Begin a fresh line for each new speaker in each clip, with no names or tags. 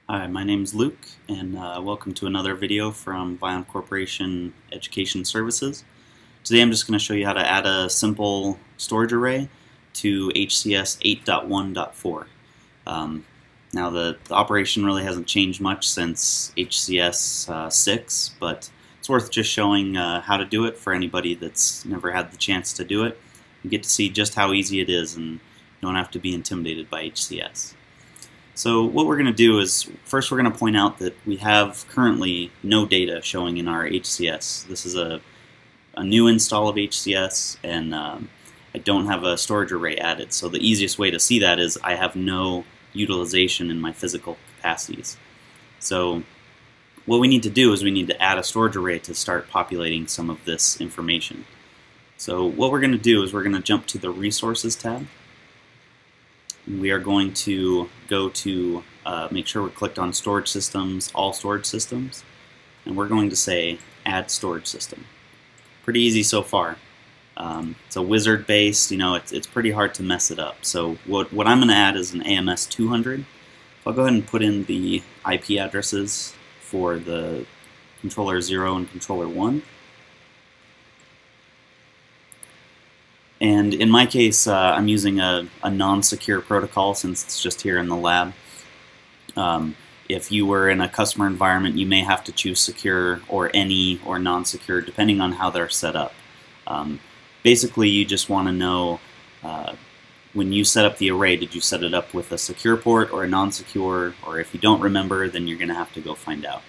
Hi, my name is Luke, and welcome to another video from Vion Corporation Education Services. Today I'm just going to show you how to add a simple storage array to HCS 8.1.4. Now the operation really hasn't changed much since HCS 6, but it's worth just showing how to do it for anybody that's never had the chance to do it. You get to see just how easy it is, and you don't have to be intimidated by HCS. So what we're going to do is, first we're going to point out that we have currently no data showing in our HCS. This is a new install of HCS, and I don't have a storage array added. So the easiest way to see that is I have no utilization in my physical capacities. So what we need to do is we need to add a storage array to start populating some of this information. So what we're going to do is we're going to jump to the Resources tab. We are going to go to make sure we're clicked on Storage Systems, All Storage Systems, and we're going to say Add Storage System. Pretty easy so far. It's a wizard based, it's pretty hard to mess it up. So what I'm going to add is an AMS 200. So I'll go ahead and put in the IP addresses for the controller 0 and controller 1. And in my case, I'm using a non-secure protocol since it's just here in the lab. If you were in a customer environment, you may have to choose secure or any or non-secure depending on how they're set up. Basically, you just want to know when you set up the array, did you set it up with a secure port or a non-secure, or if you don't remember, then you're going to have to go find out.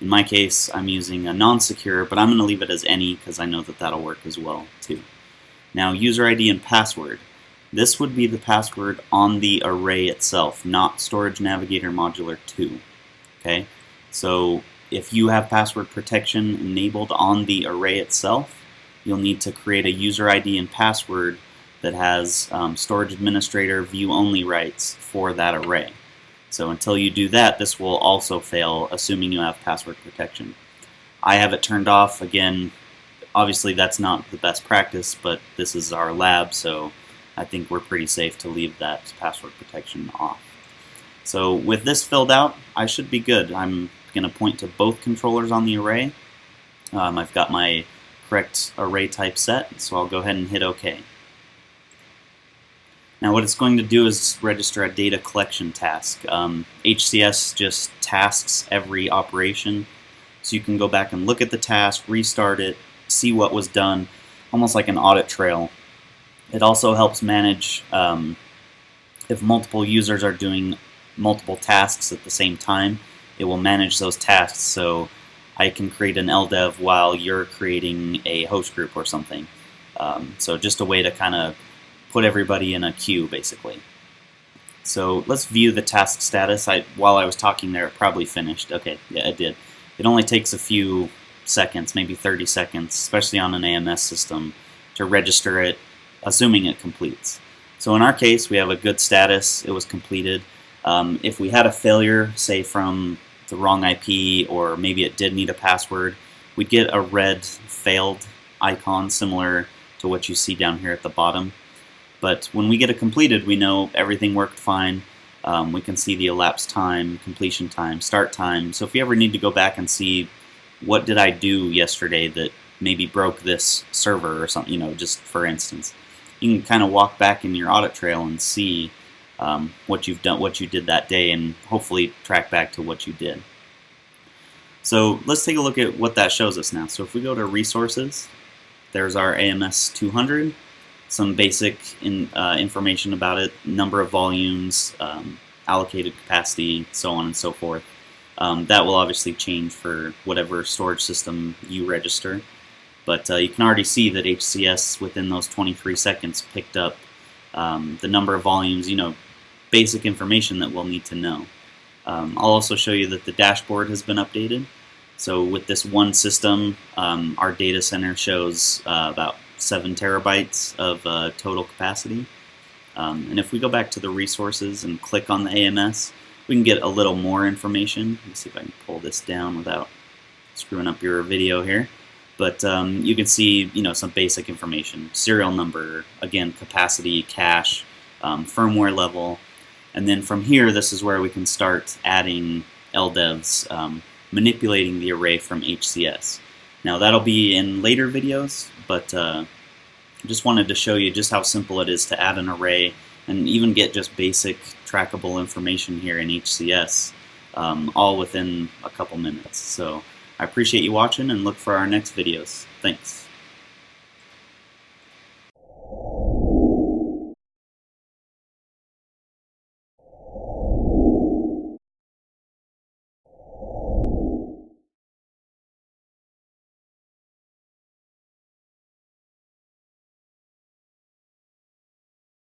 In my case, I'm using a non-secure, but I'm going to leave it as any because I know that that'll work as well too. Now, user ID and password. This would be the password on the array itself, not Storage Navigator Modular 2. Okay, so if you have password protection enabled on the array itself, you'll need to create a user ID and password that has storage administrator view-only rights for that array. So until you do that, this will also fail, assuming you have password protection. I have it turned off. Again, obviously that's not the best practice, but this is our lab, so I think we're pretty safe to leave that password protection off. So with this filled out, I should be good. I'm going to point to both controllers on the array. I've got my correct array type set, so I'll go ahead and hit OK. Now what it's going to do is register a data collection task. HCS just tasks every operation, so you can go back and look at the task, restart it, see what was done, almost like an audit trail. It also helps manage if multiple users are doing multiple tasks at the same time. It will manage those tasks, so I can create an LDEV while you're creating a host group or something. So just a way to kind of put everybody in a queue, basically. So let's view the task status. While I was talking there, it probably finished. Okay, yeah, it did. It only takes a few seconds, maybe 30 seconds, especially on an AMS system, to register it, assuming it completes. So in our case, we have a good status. It was completed. If we had a failure, say from the wrong IP, or maybe it did need a password, we'd get a red failed icon similar to what you see down here at the bottom. But when we get it completed, we know everything worked fine. We can see the elapsed time, completion time, start time. So if you ever need to go back and see what did I do yesterday that maybe broke this server or something, just for instance, you can kind of walk back in your audit trail and see what you've done, what you did that day, and hopefully track back to what you did. So let's take a look at what that shows us now. So if we go to Resources, there's our AMS 200, some basic information about it, number of volumes, allocated capacity, so on and so forth. That will obviously change for whatever storage system you register. But you can already see that HCS within those 23 seconds picked up the number of volumes, basic information that we'll need to know. I'll also show you that the dashboard has been updated. So with this one system, our data center shows about 7 terabytes of total capacity. And if we go back to the resources and click on the AMS, we can get a little more information. Let me see if I can pull this down without screwing up your video here. But you can see, some basic information: serial number, again, capacity, cache, firmware level, and then from here, this is where we can start adding LDEVs manipulating the array from HCS. Now that'll be in later videos, but just wanted to show you just how simple it is to add an array and even get just basic trackable information here in HCS, all within a couple minutes. So I appreciate you watching and look for our next videos. Thanks.